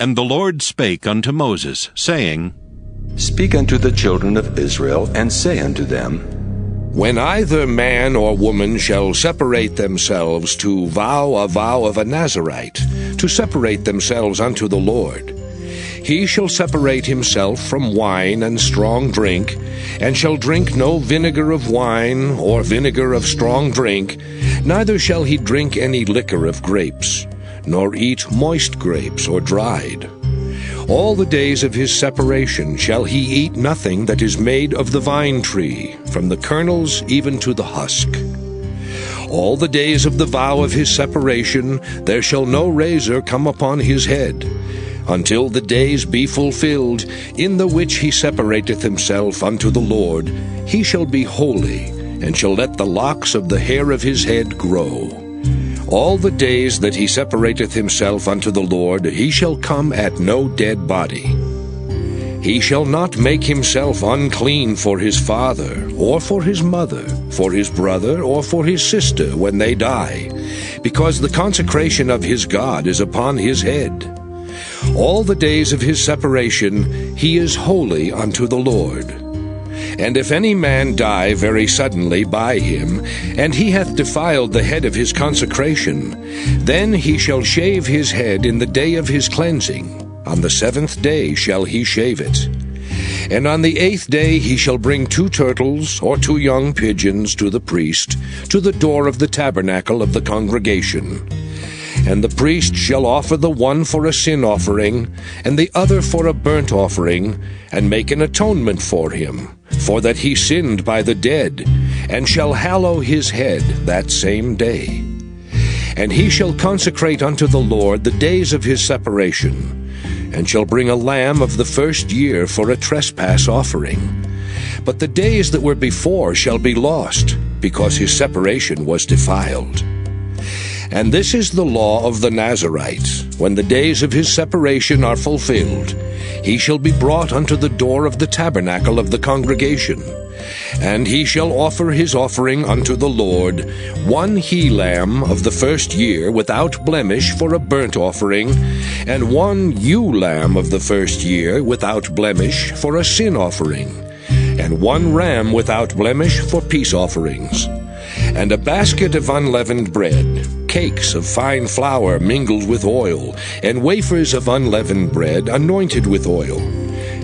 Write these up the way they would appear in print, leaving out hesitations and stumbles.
And the Lord spake unto Moses, saying, Speak unto the children of Israel, and say unto them, When either man or woman shall separate themselves to vow a vow of a Nazarite, to separate themselves unto the Lord, he shall separate himself from wine and strong drink, and shall drink no vinegar of wine or vinegar of strong drink, neither shall he drink any liquor of grapes, nor eat moist grapes or dried. All the days of his separation shall he eat nothing that is made of the vine tree, from the kernels even to the husk. All the days of the vow of his separation there shall no razor come upon his head, until the days be fulfilled, in the which he separateth himself unto the Lord. He shall be holy, and shall let the locks of the hair of his head grow. All the days that he separateth himself unto the Lord, he shall come at no dead body. He shall not make himself unclean for his father, or for his mother, for his brother, or for his sister when they die, because the consecration of his God is upon his head. All the days of his separation he is holy unto the Lord. And if any man die very suddenly by him, and he hath defiled the head of his consecration, then he shall shave his head in the day of his cleansing. On the 7th day shall he shave it. And on the 8th day he shall bring 2 turtles or 2 young pigeons to the priest, to the door of the tabernacle of the congregation. And the priest shall offer the one for a sin offering, and the other for a burnt offering, and make an atonement for him, for that he sinned by the dead, and shall hallow his head that same day. And he shall consecrate unto the Lord the days of his separation, and shall bring a lamb of the first year for a trespass offering. But the days that were before shall be lost, because his separation was defiled. And this is the law of the Nazarite. When the days of his separation are fulfilled, he shall be brought unto the door of the tabernacle of the congregation. And he shall offer his offering unto the Lord, 1 he-lamb of the first year without blemish for a burnt offering, and 1 ewe-lamb of the first year without blemish for a sin offering, and 1 ram without blemish for peace offerings, and a basket of unleavened bread, cakes of fine flour mingled with oil, and wafers of unleavened bread anointed with oil,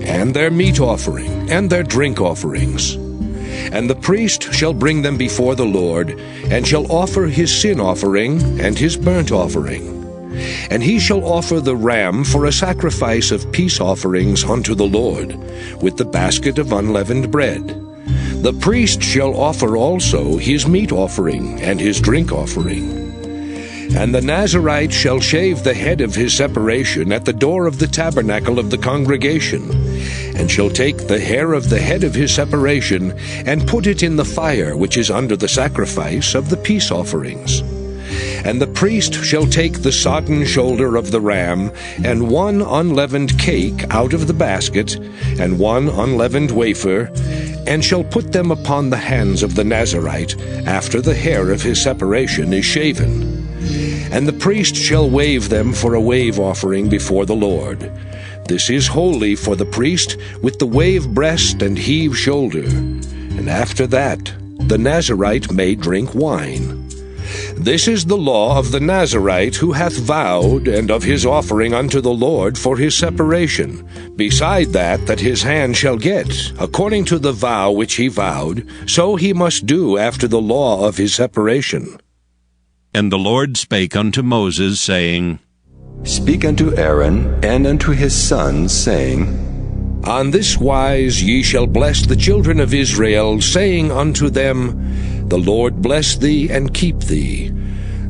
and their meat offering, and their drink offerings. And the priest shall bring them before the Lord, and shall offer his sin offering and his burnt offering. And he shall offer the ram for a sacrifice of peace offerings unto the Lord, with the basket of unleavened bread. The priest shall offer also his meat offering and his drink offering. And the Nazarite shall shave the head of his separation at the door of the tabernacle of the congregation, and shall take the hair of the head of his separation, and put it in the fire which is under the sacrifice of the peace offerings. And the priest shall take the sodden shoulder of the ram, and 1 unleavened cake out of the basket, and 1 unleavened wafer, and shall put them upon the hands of the Nazarite, after the hair of his separation is shaven. And the priest shall wave them for a wave offering before the Lord. This is holy for the priest, with the wave breast and heave shoulder. And after that, the Nazarite may drink wine. This is the law of the Nazarite who hath vowed, and of his offering unto the Lord for his separation, beside that his hand shall get, according to the vow which he vowed, so he must do after the law of his separation. And the Lord spake unto Moses, saying, Speak unto Aaron and unto his sons, saying, On this wise ye shall bless the children of Israel, saying unto them, The Lord bless thee and keep thee.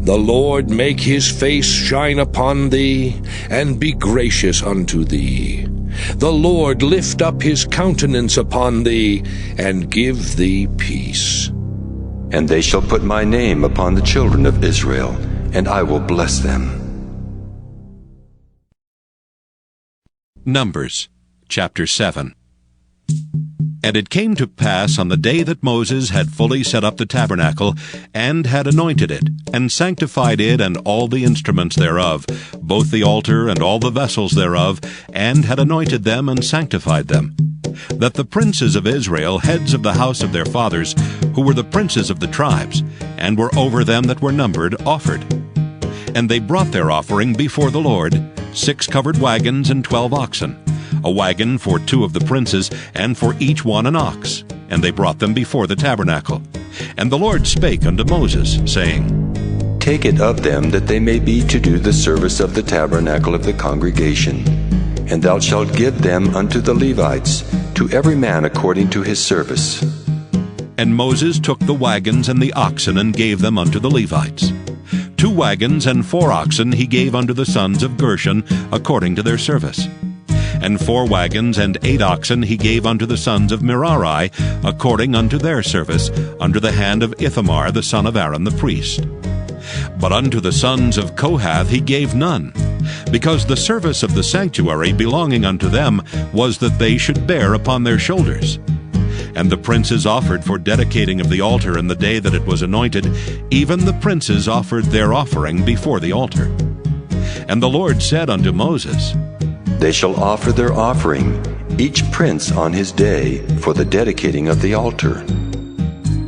The Lord make his face shine upon thee, and be gracious unto thee. The Lord lift up his countenance upon thee, and give thee peace. And they shall put my name upon the children of Israel, and I will bless them. Numbers, chapter 7. And it came to pass on the day that Moses had fully set up the tabernacle, and had anointed it, and sanctified it and all the instruments thereof, both the altar and all the vessels thereof, and had anointed them and sanctified them, that the princes of Israel, heads of the house of their fathers, who were the princes of the tribes, and were over them that were numbered, offered. And they brought their offering before the Lord, 6 covered wagons and 12 oxen, a wagon for 2 of the princes, and for each one an ox. And they brought them before the tabernacle. And the Lord spake unto Moses, saying, Take it of them, that they may be to do the service of the tabernacle of the congregation. And thou shalt give them unto the Levites, to every man according to his service. And Moses took the wagons and the oxen, and gave them unto the Levites. 2 wagons and 4 oxen he gave unto the sons of Gershon, according to their service. And 4 wagons and 8 oxen he gave unto the sons of Merari, according unto their service, under the hand of Ithamar the son of Aaron the priest. But unto the sons of Kohath he gave none, because the service of the sanctuary belonging unto them was that they should bear upon their shoulders. And the princes offered for dedicating of the altar in the day that it was anointed, even the princes offered their offering before the altar. And the Lord said unto Moses, They shall offer their offering, each prince on his day, for the dedicating of the altar.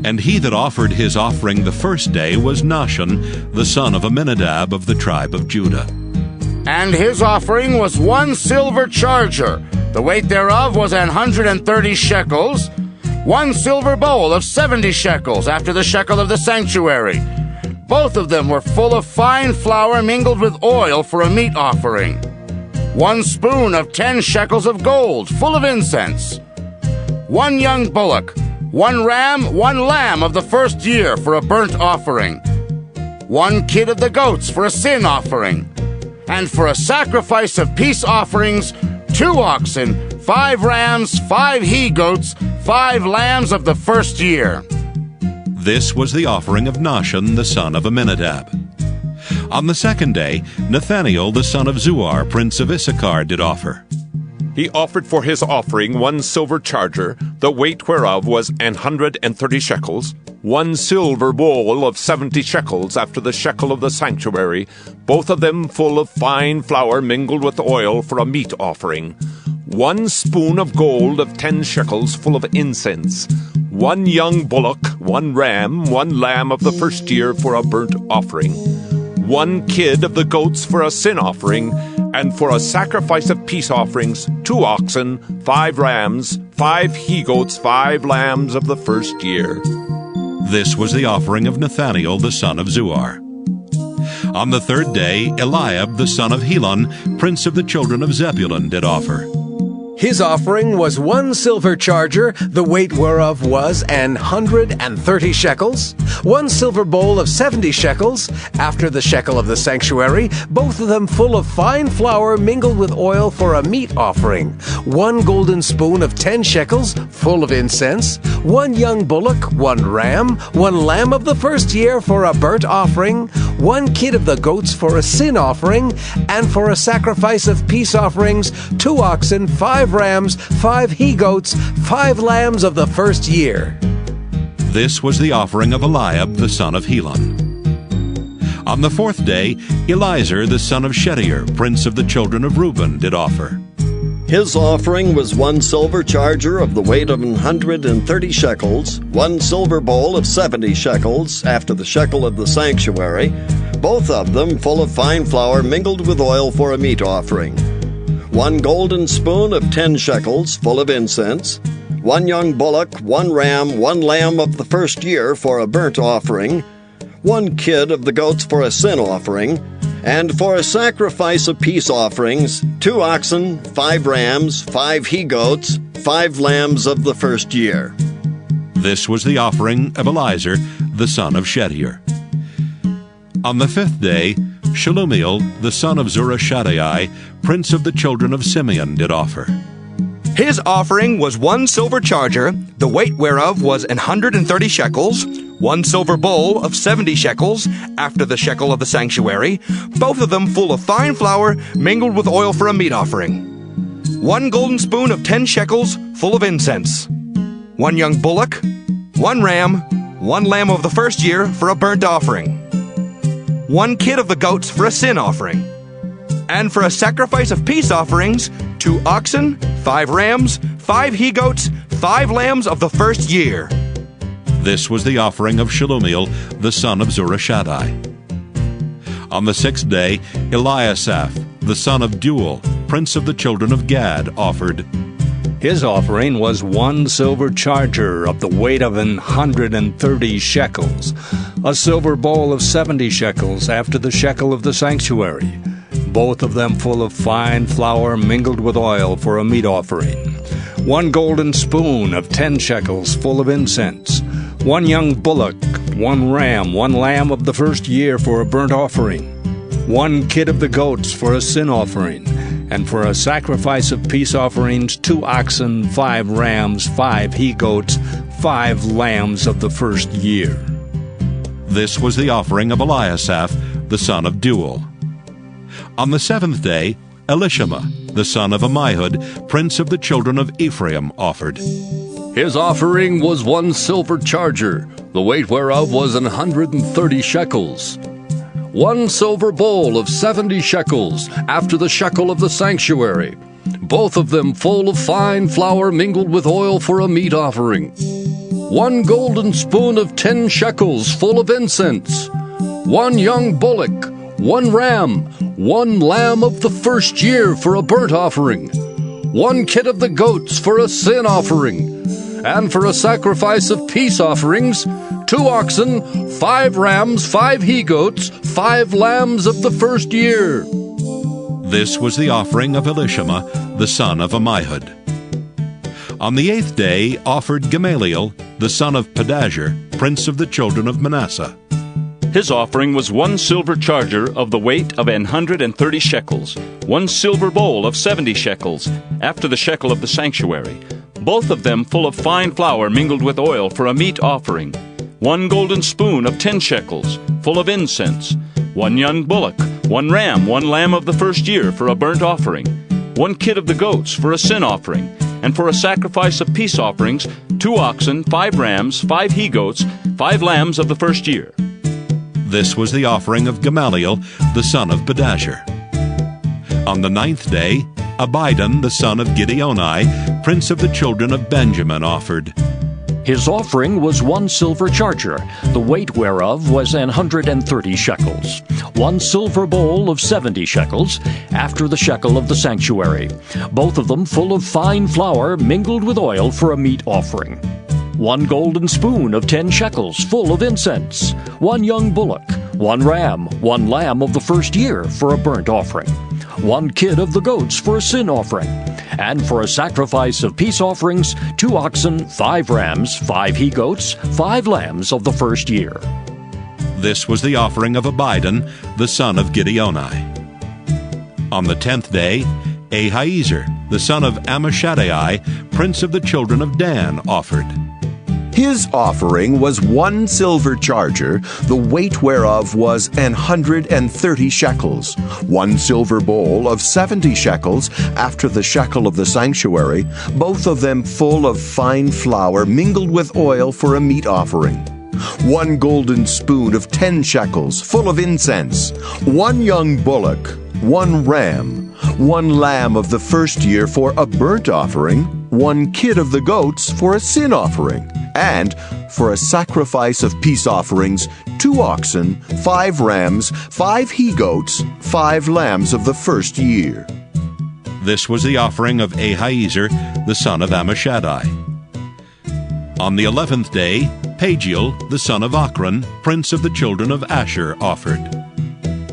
And he that offered his offering the first day was Nahshon, the son of Amminadab of the tribe of Judah. And his offering was 1 silver charger, the weight thereof was 130 shekels, 1 silver bowl of 70 shekels, after the shekel of the sanctuary. Both of them were full of fine flour mingled with oil for a meat offering. 1 spoon of 10 shekels of gold, full of incense. 1 young bullock, 1 ram, 1 lamb of the first year for a burnt offering. 1 kid of the goats for a sin offering. And for a sacrifice of peace offerings, 2 oxen, 5 rams, 5 he-goats, 5 lambs of the first year. This was the offering of Nahshon the son of Amminadab. On the second day, Nathaniel the son of Zuar, prince of Issachar, did offer. He offered for his offering 1 silver charger, the weight whereof was 130 shekels, 1 silver bowl of 70 shekels, after the shekel of the sanctuary, both of them full of fine flour mingled with oil for a meat offering, 1 spoon of gold of 10 shekels, full of incense, 1 young bullock, 1 ram, 1 lamb of the first year for a burnt offering, 1 kid of the goats for a sin offering, and for a sacrifice of peace offerings, 2 oxen, 5 rams, 5 he-goats, 5 lambs of the first year. This was the offering of Nathaniel the son of Zuar. On the third day, Eliab the son of Helon, prince of the children of Zebulun, did offer. His offering was 1 silver charger, the weight whereof was 130 shekels, 1 silver bowl of 70 shekels, after the shekel of the sanctuary, both of them full of fine flour mingled with oil for a meat offering, 1 golden spoon of 10 shekels, full of incense, 1 young bullock, 1 ram, 1 lamb of the first year for a burnt offering, 1 kid of the goats for a sin offering, and for a sacrifice of peace offerings, 2 oxen, 5 rams, 5 he-goats, 5 lambs of the first year. This was the offering of Eliab the son of Helon. On the fourth day, Eliezer the son of Shedeur, prince of the children of Reuben, did offer. His offering was 1 silver charger of the weight of 130 shekels, 1 silver bowl of 70 shekels, after the shekel of the sanctuary, both of them full of fine flour mingled with oil for a meat offering, 1 golden spoon of 10 shekels, full of incense, 1 young bullock, 1 ram, 1 lamb of the first year for a burnt offering, 1 kid of the goats for a sin offering, and for a sacrifice of peace offerings, 2 oxen, 5 rams, 5 he-goats, 5 lambs of the first year. This was the offering of Eliezer the son of Shedeur. On the fifth day, Shelumiel the son of Zurishaddai, prince of the children of Simeon, did offer. His offering was 1 silver charger, the weight whereof was 130 shekels, 1 silver bowl of 70 shekels, after the shekel of the sanctuary, both of them full of fine flour mingled with oil for a meat offering, 1 golden spoon of 10 shekels, full of incense, one young bullock, one ram, one lamb of the first year for a burnt offering, one kid of the goats for a sin offering, and for a sacrifice of peace offerings, 2 oxen, 5 rams, 5 he-goats, 5 lambs of the first year. This was the offering of Shelumiel, the son of Zurishaddai. On the 6th day, Eliasaph, the son of Deuel, prince of the children of Gad, offered. His offering was 1 silver charger of the weight of 130 shekels, a silver bowl of 70 shekels after the shekel of the sanctuary, both of them full of fine flour mingled with oil for a meat offering, 1 golden spoon of 10 shekels full of incense, 1 young bullock, 1 ram, 1 lamb of the first year for a burnt offering, 1 kid of the goats for a sin offering, and for a sacrifice of peace offerings, 2 oxen, 5 rams, 5 he-goats, 5 lambs of the first year. This was the offering of Eliasaph, the son of Deuel. On the 7th day, Elishama, the son of Ammihud, prince of the children of Ephraim, offered. His offering was 1 silver charger, the weight whereof was 130 shekels. 1 silver bowl of 70 shekels, after the shekel of the sanctuary, both of them full of fine flour mingled with oil for a meat offering. 1 golden spoon of 10 shekels full of incense. 1 young bullock, 1 ram, 1 lamb of the first year for a burnt offering. 1 kid of the goats for a sin offering. And for a sacrifice of peace offerings, 2 oxen, 5 rams, 5 he-goats, 5 lambs of the first year. This was the offering of Elishama, the son of Ammihud. On the 8th day offered Gamaliel, the son of Pedahzur, prince of the children of Manasseh. His offering was 1 silver charger of the weight of 130 shekels, 1 silver bowl of 70 shekels, after the shekel of the sanctuary, both of them full of fine flour mingled with oil for a meat offering, 1 golden spoon of 10 shekels, full of incense, 1 young bullock, 1 ram, 1 lamb of the first year for a burnt offering, 1 kid of the goats for a sin offering, and for a sacrifice of peace offerings, 2 oxen, 5 rams, 5 he-goats, 5 lambs of the first year. This was the offering of Gamaliel, the son of Pedahzur. On the 9th day, Abidan, the son of Gideoni, prince of the children of Benjamin, offered. His offering was 1 silver charger, the weight whereof was 130 shekels, 1 silver bowl of 70 shekels, after the shekel of the sanctuary, both of them full of fine flour mingled with oil for a meat offering. 1 golden spoon of 10 shekels full of incense, 1 young bullock, 1 ram, 1 lamb of the first year for a burnt offering, 1 kid of the goats for a sin offering, and for a sacrifice of peace offerings, 2 oxen, 5 rams, 5 he-goats, 5 lambs of the first year. This was the offering of Abidan, the son of Gideoni. On the 10th day, Ahiezer, the son of Ammishaddai, prince of the children of Dan, offered. His offering was 1 silver charger, the weight whereof was 130 shekels, 1 silver bowl of 70 shekels, after the shekel of the sanctuary, both of them full of fine flour mingled with oil for a meat offering. 1 golden spoon of 10 shekels, full of incense, 1 young bullock, 1 ram, 1 lamb of the first year for a burnt offering, 1 kid of the goats for a sin offering, and for a sacrifice of peace offerings, 2 oxen, 5 rams, 5 he-goats, 5 lambs of the first year. This was the offering of Ahiezer, the son of Ammishaddai. On the 11th day, Pagiel, the son of Ochran, prince of the children of Asher, offered.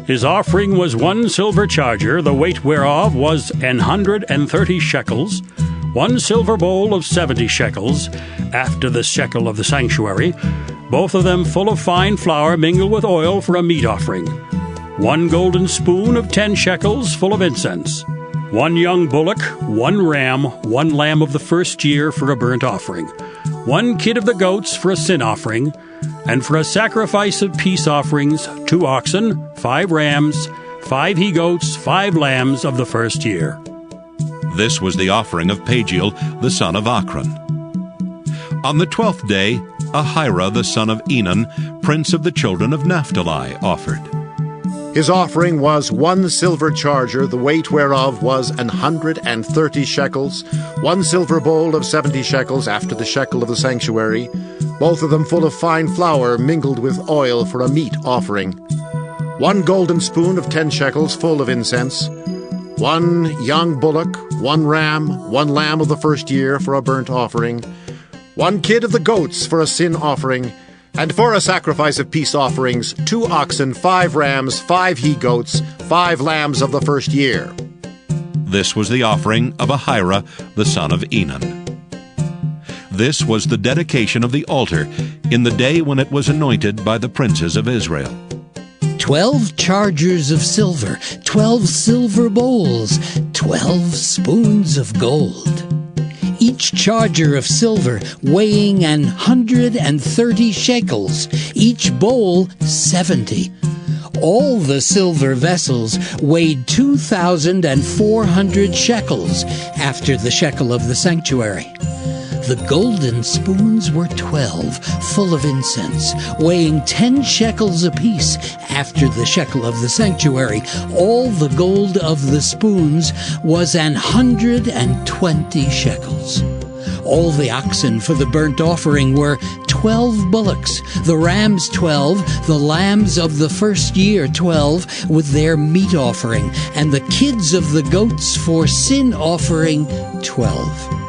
His offering was 1 silver charger, the weight whereof was 130 shekels, 1 silver bowl of 70 shekels, after the shekel of the sanctuary, both of them full of fine flour mingled with oil for a meat offering, 1 golden spoon of 10 shekels full of incense, 1 young bullock, 1 ram, 1 lamb of the first year for a burnt offering, 1 kid of the goats for a sin offering, and for a sacrifice of peace offerings, 2 oxen, 5 rams, 5 he-goats, 5 lambs of the first year. This was the offering of Pagiel, the son of Ochran. On the 12th day, Ahira the son of Enan, prince of the children of Naphtali, offered. His offering was 1 silver charger, the weight whereof was 130 shekels, 1 silver bowl of 70 shekels after the shekel of the sanctuary, both of them full of fine flour mingled with oil for a meat offering, 1 golden spoon of 10 shekels full of incense, 1 young bullock, 1 ram, 1 lamb of the first year for a burnt offering, 1 kid of the goats for a sin offering, and for a sacrifice of peace offerings, 2 oxen, 5 rams, 5 he-goats, 5 lambs of the first year. This was the offering of Ahira the son of Enan. This was the dedication of the altar in the day when it was anointed by the princes of Israel. 12 chargers of silver, 12 silver bowls, 12 spoons of gold. Each charger of silver weighing 130 shekels, each bowl 70. All the silver vessels weighed 2,400 shekels after the shekel of the sanctuary. The golden spoons were 12, full of incense, weighing 10 shekels apiece after the shekel of the sanctuary. All the gold of the spoons was 120 shekels. All the oxen for the burnt offering were 12 bullocks, the rams 12, the lambs of the first year 12, with their meat offering, and the kids of the goats for sin offering 12.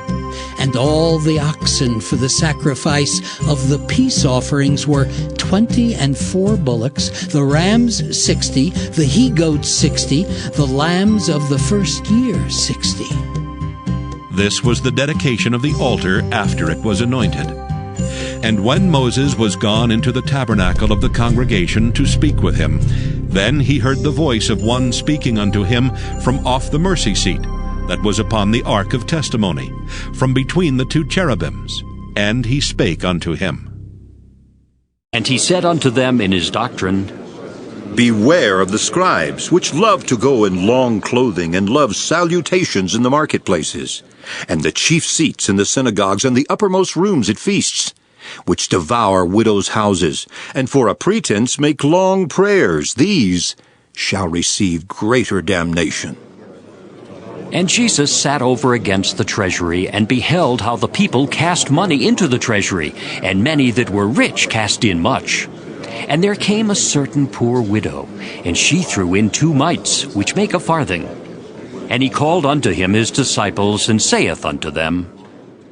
And all the oxen for the sacrifice of the peace offerings were 24 bullocks, the rams 60, the he-goats 60, the lambs of the first year 60. This was the dedication of the altar after it was anointed. And when Moses was gone into the tabernacle of the congregation to speak with him, then he heard the voice of one speaking unto him from off the mercy seat that was upon the ark of testimony, from between the 2 cherubims. And he spake unto him. And he said unto them in his doctrine, Beware of the scribes, which love to go in long clothing, and love salutations in the marketplaces, and the chief seats in the synagogues, and the uppermost rooms at feasts, which devour widows' houses, and for a pretense make long prayers. These shall receive greater damnation. And Jesus sat over against the treasury, and beheld how the people cast money into the treasury, and many that were rich cast in much. And there came a certain poor widow, and she threw in 2 mites, which make a farthing. And he called unto him his disciples, and saith unto them,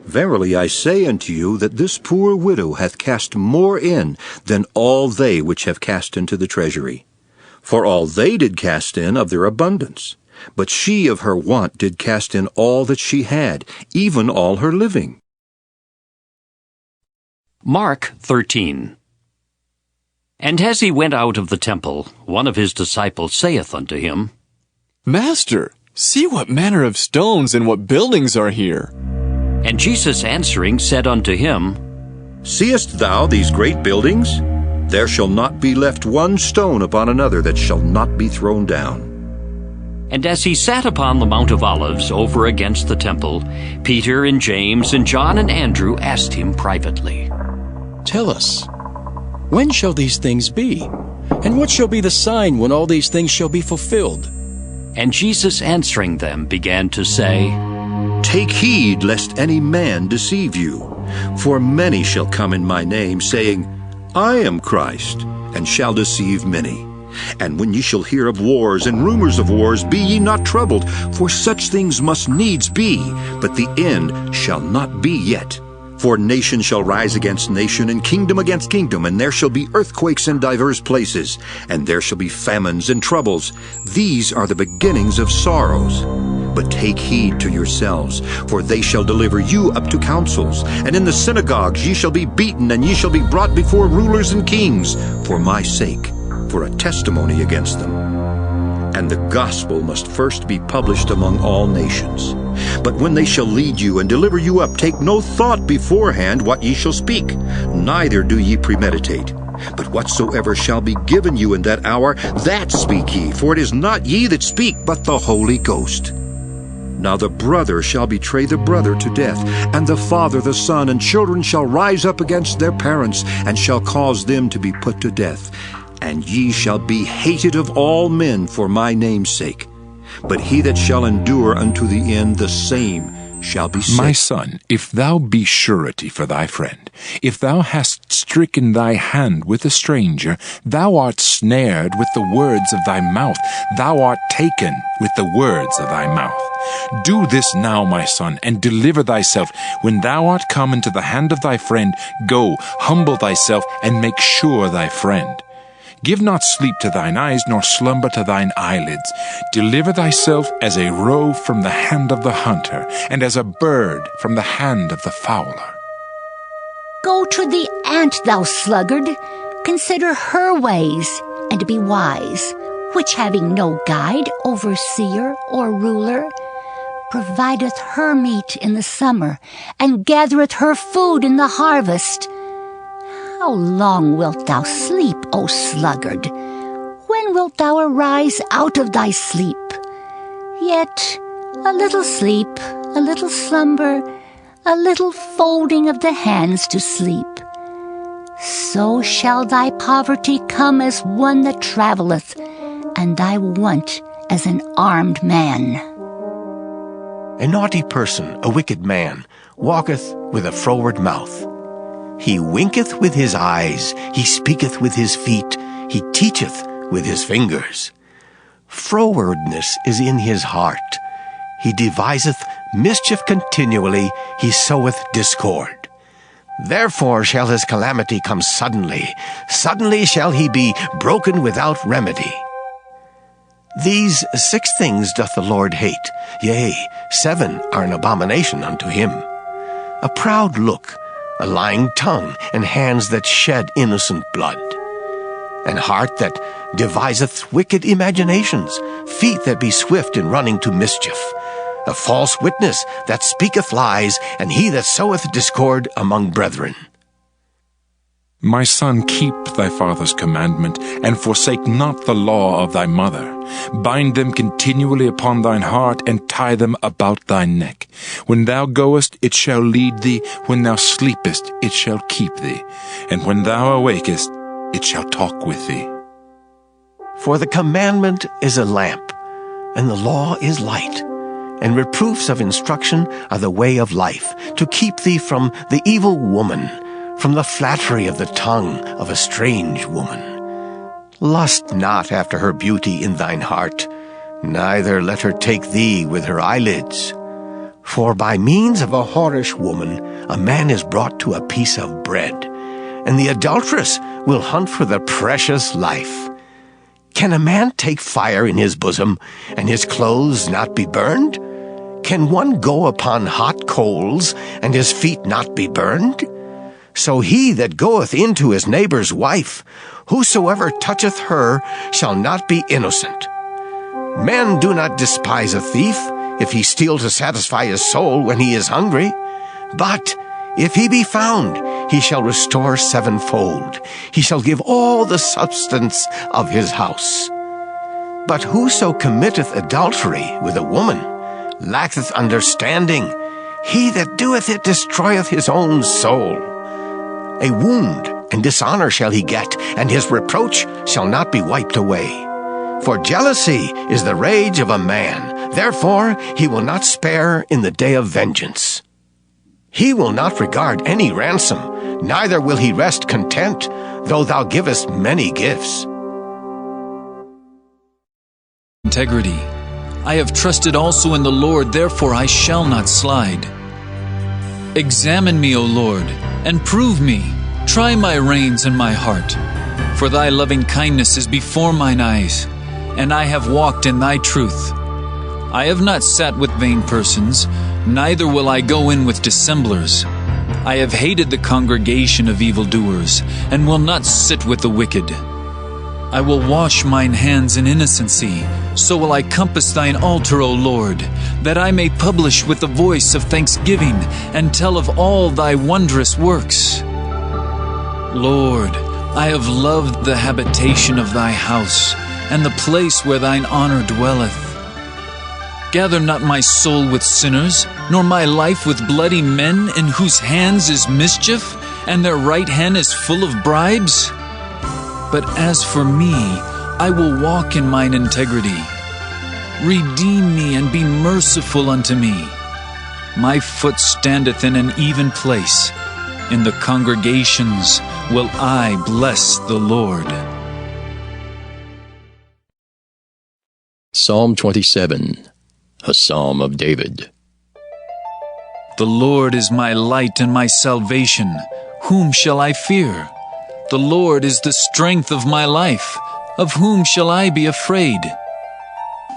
Verily I say unto you, that this poor widow hath cast more in than all they which have cast into the treasury. For all they did cast in of their abundance, but she of her want did cast in all that she had, even all her living. Mark 13. And as he went out of the temple, one of his disciples saith unto him, Master, see what manner of stones and what buildings are here. And Jesus answering said unto him, Seest thou these great buildings? There shall not be left one stone upon another that shall not be thrown down. And as he sat upon the Mount of Olives over against the temple, Peter and James and John and Andrew asked him privately, Tell us, when shall these things be? And what shall be the sign when all these things shall be fulfilled? And Jesus answering them began to say, Take heed lest any man deceive you. For many shall come in my name, saying, I am Christ, and shall deceive many. And when ye shall hear of wars and rumors of wars, be ye not troubled, for such things must needs be, but the end shall not be yet. For nation shall rise against nation, and kingdom against kingdom, and there shall be earthquakes in divers places, and there shall be famines and troubles. These are the beginnings of sorrows. But take heed to yourselves, for they shall deliver you up to councils, and in the synagogues ye shall be beaten, and ye shall be brought before rulers and kings, for my sake, for a testimony against them. And the gospel must first be published among all nations. But when they shall lead you and deliver you up, take no thought beforehand what ye shall speak, neither do ye premeditate. But whatsoever shall be given you in that hour, that speak ye, for it is not ye that speak, but the Holy Ghost. Now the brother shall betray the brother to death, and the father the son, and children shall rise up against their parents, and shall cause them to be put to death. And ye shall be hated of all men for my name's sake. But he that shall endure unto the end, the same shall be saved. My son, if thou be surety for thy friend, if thou hast stricken thy hand with a stranger, thou art snared with the words of thy mouth, thou art taken with the words of thy mouth. Do this now, my son, and deliver thyself. When thou art come into the hand of thy friend, go, humble thyself, and make sure thy friend. Give not sleep to thine eyes, nor slumber to thine eyelids. Deliver thyself as a roe from the hand of the hunter, and as a bird from the hand of the fowler. Go to the ant, thou sluggard. Consider her ways, and be wise, which having no guide, overseer, or ruler, provideth her meat in the summer, and gathereth her food in the harvest. How long wilt thou sleep, O sluggard? When wilt thou arise out of thy sleep? Yet a little sleep, a little slumber, a little folding of the hands to sleep. So shall thy poverty come as one that travelleth, and thy want as an armed man. A naughty person, a wicked man, walketh with a froward mouth. He winketh with his eyes, he speaketh with his feet, he teacheth with his fingers. Frowardness is in his heart. He deviseth mischief continually, he soweth discord. Therefore shall his calamity come suddenly, suddenly shall he be broken without remedy. These 6 things doth the Lord hate, yea, 7 are an abomination unto him: a proud look, a lying tongue, and hands that shed innocent blood, an heart that deviseth wicked imaginations, feet that be swift in running to mischief, a false witness that speaketh lies, and he that soweth discord among brethren. My son, keep thy father's commandment, and forsake not the law of thy mother. Bind them continually upon thine heart, and tie them about thy neck. When thou goest, it shall lead thee. When thou sleepest, it shall keep thee. And when thou awakest, it shall talk with thee. For the commandment is a lamp, and the law is light, and reproofs of instruction are the way of life, to keep thee from the evil woman, from the flattery of the tongue of a strange woman. Lust not after her beauty in thine heart, neither let her take thee with her eyelids. For by means of a whorish woman a man is brought to a piece of bread, and the adulteress will hunt for the precious life. Can a man take fire in his bosom, and his clothes not be burned? Can one go upon hot coals, and his feet not be burned? So he that goeth into his neighbor's wife, whosoever toucheth her shall not be innocent. Men do not despise a thief, if he steal to satisfy his soul when he is hungry. But if he be found, he shall restore 7-fold. He shall give all the substance of his house. But whoso committeth adultery with a woman lacketh understanding. He that doeth it destroyeth his own soul. A wound and dishonor shall he get, and his reproach shall not be wiped away. For jealousy is the rage of a man, therefore he will not spare in the day of vengeance. He will not regard any ransom, neither will he rest content, though thou givest many gifts. Integrity. I have trusted also in the Lord, therefore I shall not slide. Examine me, O Lord, and prove me. Try my reins and my heart. For thy loving kindness is before mine eyes, and I have walked in thy truth. I have not sat with vain persons, neither will I go in with dissemblers. I have hated the congregation of evildoers, and will not sit with the wicked. I will wash mine hands in innocency, so will I compass thine altar, O Lord, that I may publish with the voice of thanksgiving, and tell of all thy wondrous works. Lord, I have loved the habitation of thy house, and the place where thine honor dwelleth. Gather not my soul with sinners, nor my life with bloody men, in whose hands is mischief, and their right hand is full of bribes. But as for me, I will walk in mine integrity. Redeem me and be merciful unto me. My foot standeth in an even place. In the congregations will I bless the Lord. Psalm 27, a psalm of David. The Lord is my light and my salvation. Whom shall I fear? The Lord is the strength of my life. Of whom shall I be afraid?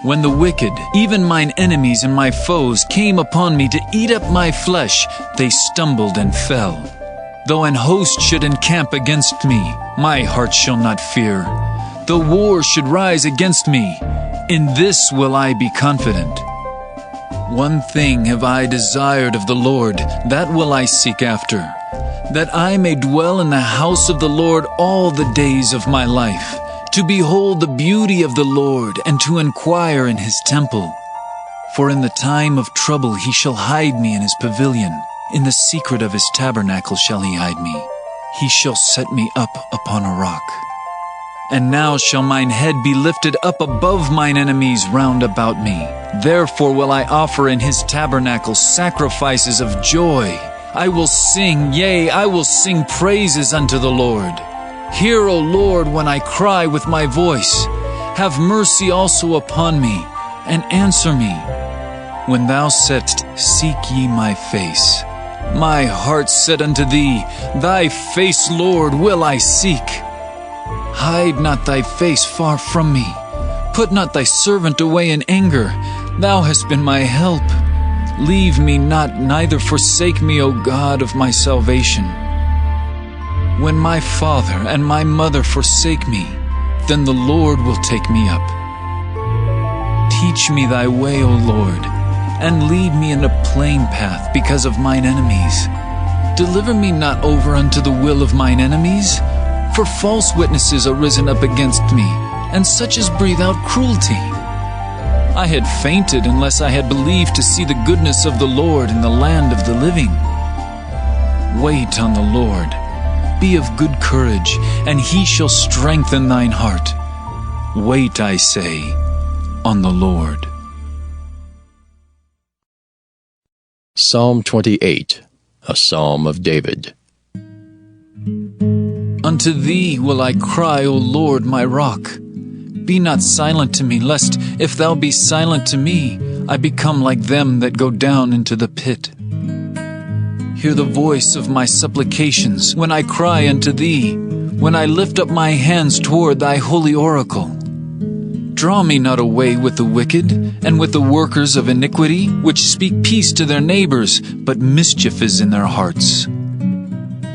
When the wicked, even mine enemies and my foes, came upon me to eat up my flesh, they stumbled and fell. Though an host should encamp against me, my heart shall not fear. Though war should rise against me, in this will I be confident. One thing have I desired of the Lord, that will I seek after, that I may dwell in the house of the Lord all the days of my life, to behold the beauty of the Lord, and to inquire in his temple. For in the time of trouble he shall hide me in his pavilion. In the secret of his tabernacle shall he hide me. He shall set me up upon a rock. And now shall mine head be lifted up above mine enemies round about me. Therefore will I offer in his tabernacle sacrifices of joy. I will sing, yea, I will sing praises unto the Lord. Hear, O Lord, when I cry with my voice. Have mercy also upon me, and answer me. When thou saidst, seek ye my face, my heart said unto thee, thy face, Lord, will I seek. Hide not thy face far from me. Put not thy servant away in anger. Thou hast been my help. Leave me not, neither forsake me, O God of my salvation. When my father and my mother forsake me, then the Lord will take me up. Teach me thy way, O Lord, and lead me in a plain path because of mine enemies. Deliver me not over unto the will of mine enemies, for false witnesses are risen up against me, and such as breathe out cruelty. I had fainted unless I had believed to see the goodness of the Lord in the land of the living. Wait on the Lord. Be of good courage, and he shall strengthen thine heart. Wait, I say, on the Lord. Psalm 28, a psalm of David. Unto thee will I cry, O Lord, my rock. Be not silent to me, lest, if thou be silent to me, I become like them that go down into the pit. Hear the voice of my supplications when I cry unto thee, when I lift up my hands toward thy holy oracle. Draw me not away with the wicked, and with the workers of iniquity, which speak peace to their neighbors, but mischief is in their hearts.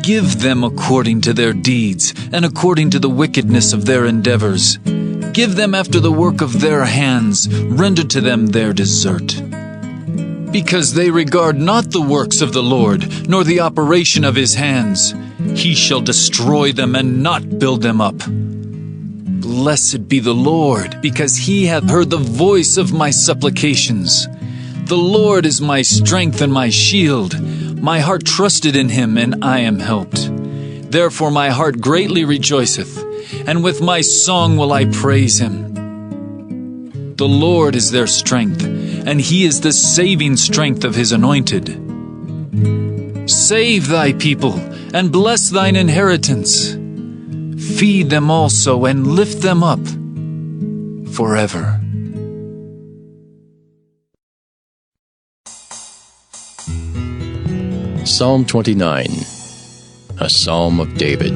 Give them according to their deeds, and according to the wickedness of their endeavors. Give them after the work of their hands, render to them their desert. Because they regard not the works of the Lord, nor the operation of his hands, he shall destroy them and not build them up. Blessed be the Lord, because he hath heard the voice of my supplications. The Lord is my strength and my shield. My heart trusted in him, and I am helped. Therefore my heart greatly rejoiceth, and with my song will I praise him. The Lord is their strength, and he is the saving strength of his anointed. Save thy people, and bless thine inheritance. Feed them also, and lift them up forever. Psalm 29, a psalm of David.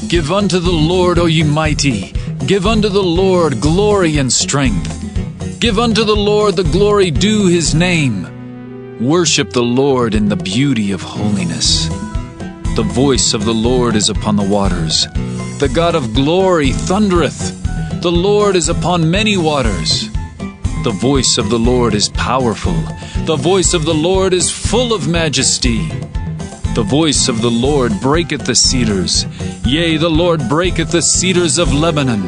Give unto the Lord, O ye mighty, give unto the Lord glory and strength. Give unto the Lord the glory due his name. Worship the Lord in the beauty of holiness. The voice of the Lord is upon the waters. The God of glory thundereth. The Lord is upon many waters. The voice of the Lord is powerful. The voice of the Lord is full of majesty. The voice of the Lord breaketh the cedars. Yea, the Lord breaketh the cedars of Lebanon.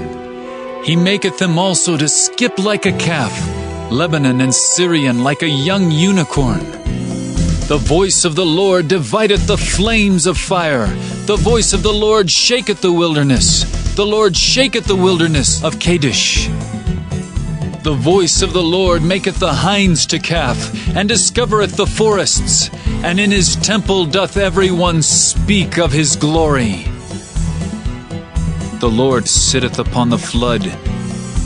He maketh them also to skip like a calf, Lebanon and Syrian like a young unicorn. The voice of the Lord divideth the flames of fire. The voice of the Lord shaketh the wilderness. The Lord shaketh the wilderness of Kadesh. The voice of the Lord maketh the hinds to calf, and discovereth the forests, and in his temple doth every one speak of his glory. The Lord sitteth upon the flood.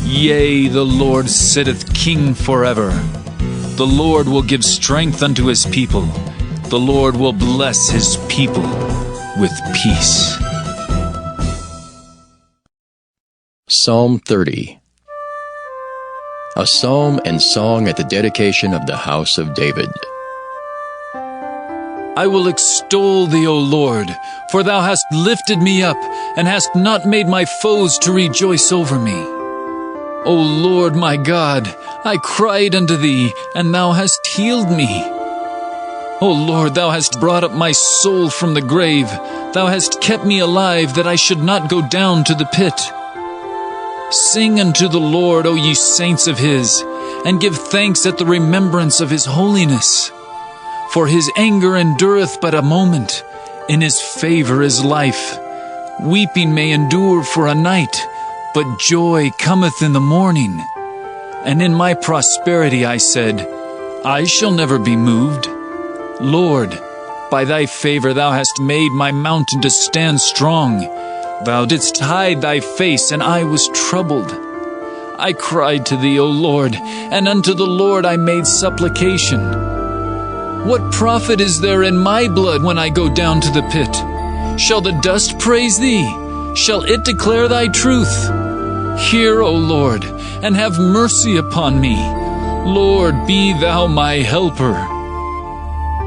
Yea, the Lord sitteth king forever. The Lord will give strength unto his people. The Lord will bless his people with peace. Psalm 30. A psalm and song at the dedication of the house of David. I will extol thee, O Lord, for thou hast lifted me up, and hast not made my foes to rejoice over me. O Lord my God, I cried unto thee, and thou hast healed me. O Lord, thou hast brought up my soul from the grave. Thou hast kept me alive, that I should not go down to the pit. Sing unto the Lord, O ye saints of his, and give thanks at the remembrance of his holiness. For his anger endureth but a moment, in his favor is life. Weeping may endure for a night, but joy cometh in the morning. And in my prosperity I said, I shall never be moved. Lord, by thy favor thou hast made my mountain to stand strong. Thou didst hide thy face, and I was troubled. I cried to thee, O Lord, and unto the Lord I made supplication. What profit is there in my blood when I go down to the pit? Shall the dust praise thee? Shall it declare thy truth? Hear, O Lord, and have mercy upon me. Lord, be thou my helper.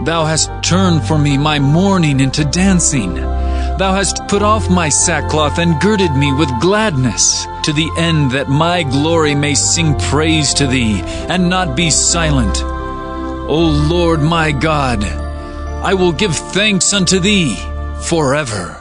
Thou hast turned for me my mourning into dancing. Thou hast put off my sackcloth and girded me with gladness, to the end that my glory may sing praise to thee, and not be silent. O Lord my God, I will give thanks unto thee forever.